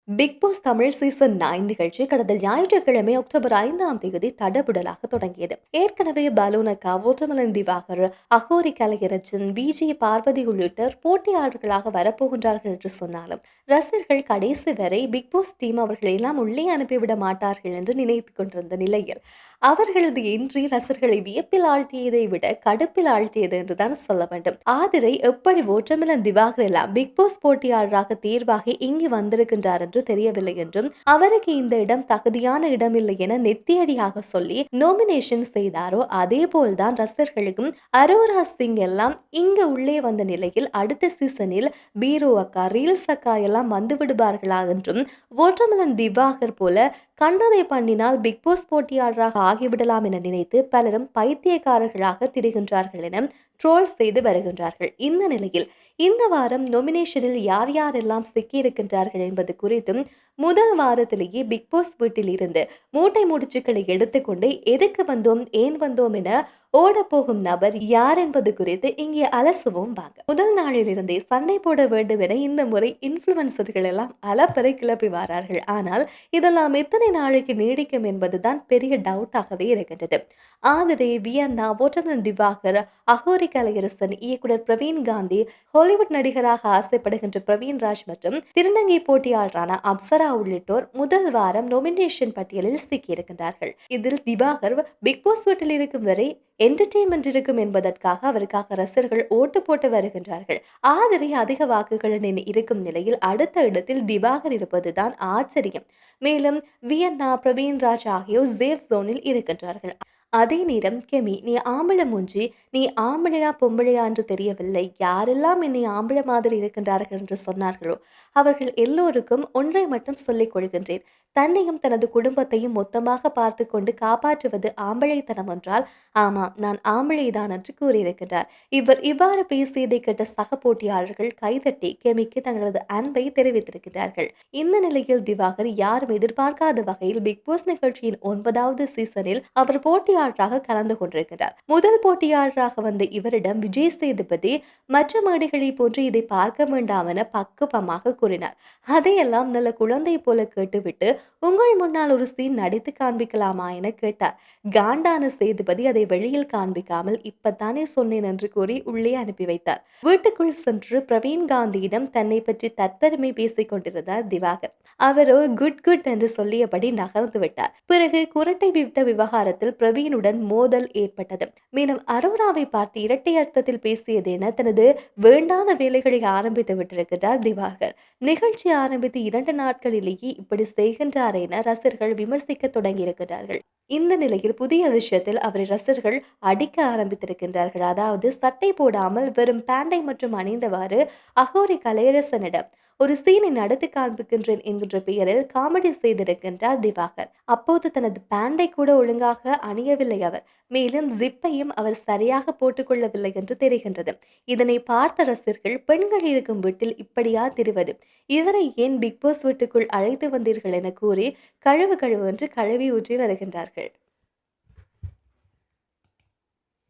Big pass Tamil season 9 நிகழ்ச்சி கடந்த ஞாயிற்றுக்கிழமை அக்டோபர் 5ஆம் தேதி தடபுடலாக தொடங்கியது. ஏற்கனவே பலூனக்கா, ஓட்டமலன் திவாகர், அகோரி கலையரசன், விஜய், பார்வதி உள்ளிட்டோர் போட்டியாளர்களாக வரப்போகின்றார்கள் என்று சொன்னாலும் ரசிகர்கள் கடைசி வரை பிக் பாஸ் டீம் அவர்களை எல்லாம் உள்ளே அனுப்பிவிட மாட்டார்கள் என்று நினைத்துக் கொண்டிருந்த நிலையில் அவர்களது இன்றி ரசிகர்களை வியப்பில் ஆழ்த்தியதை விட கடுப்பில் ஆழ்த்தியது என்றுதான் சொல்ல வேண்டும். ஆதிரை எப்படி ஓட்டமலன் திவாகர் எல்லாம் பிக் பாஸ் போட்டியாளராக தேர்வாகி இங்கு வந்திருக்கின்றார் என்று தெரியவில்லை என்றும் அவருக்கு இந்த இடம் தகுதியான இடமில்லை என நெத்தியடியாக சொல்லி நாமினேஷன் செய்தாரோ அதே போல்தான் ரசிகர்களுக்கும் அரோரா சிங் எல்லாம் இங்கு உள்ளே வந்த நிலையில் அடுத்த சீசனில் பீரோ அக்கா, ரீல்ஸ் அக்கா எல்லாம் வந்து விடுவார்களா என்றும் ஓட்டமலன் திவாகர் போல கண்டதை பண்ணினால் பிக் பாஸ் போட்டியாளராக ஆகிவிடலாம் என நினைத்து பலரும் பைத்தியக்காரர்களாக திரிகின்றார்கள் என ட்ரோல் செய்து வருகின்றார்கள். இந்த நிலையில் இந்த வாரம் நொமினேஷனில் யார் யாரெல்லாம் சிக்கியிருக்கின்றார்கள் என்பது குறித்தும் முதல் வாரத்திலேயே பிக் பாஸ் வீட்டில் இருந்து மூட்டை முடிச்சுக்களை எடுத்துக்கொண்டு எதுக்கு வந்தோம், ஏன் வந்தோம் என ஓடப்போகும் நபர் யார் என்பது குறித்து இங்கே அலசுவோம் வாங்க. முதல் நாளில் இருந்தே சண்டை போட வேண்டும் என இந்த முறை இன்ஃபுளுசர்கள் எல்லாம் அலப்பறை கிளப்பி வாரார்கள். ஆனால் இதெல்லாம் எத்தனை நாளைக்கு நீடிக்கும் என்பதுதான் பெரிய டவுட்டாகவே இருக்கின்றது. ஆதிரை, வியன்னா, ஓட்டமன் திவாகர், அகோரி கலையரசன், இயக்குனர் பிரவீன் காந்தி, ஹாலிவுட் நடிகராக ஆசைப்படுகின்ற பிரவீன் ராஜ் மற்றும் திருநங்கை போட்டியாளரான அப்சரா உள்ளிட்டோர் முதல் வாரம் நொமினேஷன் பட்டியலில் சிக்கியிருக்கின்றார்கள். இதில் திவாகர் பிக் பாஸ் வீட்டில் இருக்கும் வரை என்டர்டெயின்மெண்ட் இருக்கும் என்பதற்காக அவருக்காக ரசிகர்கள் ஓட்டு போட்டு வருகின்றார்கள். ஆதிரை அதிக வாக்குகளுடன் இருக்கும் நிலையில் அடுத்த இடத்தில் திவாகர் இருப்பதுதான் ஆச்சரியம். மேலும் வியன்னா, பிரவீன் ராஜ் ஆகியோர் சேஃப் ஜோனில் இருக்கின்றார்கள். அதே நேரம் கெமி, நீ ஆம்பளை மூஞ்சி, நீ ஆம்பளையா பொம்பளையா என்று தெரியவில்லை, யாரெல்லாம் என்னை ஆம்பளை மாதிரி இருக்கின்றார்கள் என்று சொன்னார்களோ அவர்கள் எல்லோருக்கும் ஒன்றை மட்டும் சொல்லிக் கொள்கின்றேன். தன்னையும் தனது குடும்பத்தையும் மொத்தமாக பார்த்து கொண்டு காப்பாற்றுவது ஆம்பளைத்தனம் என்றால் ஆமாம், நான் ஆம்பளைதான் என்று கூறியிருக்கின்றார். இவர் இவ்வாறு பேசியதை கேட்ட சக போட்டியாளர்கள் கைதட்டி கெமிக்கு தங்களது அன்பை தெரிவித்திருக்கிறார்கள். இந்த நிலையில் திவாகர் யாரும் எதிர்பார்க்காத வகையில் பிக் பாஸ் நிகழ்ச்சியின் 9வது சீசனில் அவர் போட்டியாளராக கலந்து கொண்டிருக்கிறார். முதல் போட்டியாளராக வந்த இவரிடம் விஜய் சேதுபதி மற்ற மேடைகளை போன்று இதை பார்க்க வேண்டாம் என பக்குவமாக கூறினார். அதையெல்லாம் நல்ல குழந்தை போல கேட்டுவிட்டு உங்கள் முன்னால் ஒரு சீன் நடித்து காண்பிக்கலாமா என கேட்டார். காண்டான சேதுபதி அதை வெளியில் காண்பிக்காமல் இப்பத்தானே சொன்னேன் என்று கூறி உள்ளே அனுப்பி வைத்தார். வீட்டுக்குள் சென்று பிரவீன் காந்தியிடம் தன்னை பற்றி தற்பெருமை பேசிக் கொண்டிருந்தார் திவாகர். அவரோ குட் குட் என்று சொல்லியபடி நகர்ந்து விட்டார். பிறகு குரட்டை விட்ட விவகாரத்தில் பிரவீனுடன் மோதல் ஏற்பட்டது. மேலும் அரோராவை பார்த்து இரட்டை அர்த்தத்தில் பேசியது என தனது வேண்டாத வேலைகளை ஆரம்பித்து விட்டிருக்கிறார் திவாகர். நிகழ்ச்சி ஆரம்பித்து 2 நாட்களிலேயே இப்படி செய்கின்றார் என ரசிகர்கள் விமர்சிக்க தொடங்கியிருக்கிறார்கள். இந்த நிலையில் புதிய விஷயத்தில் அவரை ரசிகர்கள் அடிக்க ஆரம்பித்திருக்கின்றார்கள். அதாவது சட்டை போடாமல் வெறும் பேண்டை மற்றும் அணிந்தவாறு அகோரி கலையரசனிடம் ஒரு சீனை நடத்தி காண்பிக்கின்றேன் என்கின்ற பெயரில் காமெடி செய்திருக்கின்றார் திவாகர். அப்போது தனது பேண்டை கூட ஒழுங்காக அணியவில்லை அவர். மேலும் ஜிப்பையும் அவர் சரியாக போட்டுக்கொள்ளவில்லை என்று தெரிகின்றது. இதனை பார்த்த ரசிகர்கள் பெண்கள் இருக்கும் வீட்டில் இப்படியா திரிவது, இவரை ஏன் பிக் பாஸ் வீட்டுக்குள் அழைத்து வந்தீர்கள் என கூறி கழுவு கழுவு என்று கழுவி ஊற்றி வருகின்றார்கள்.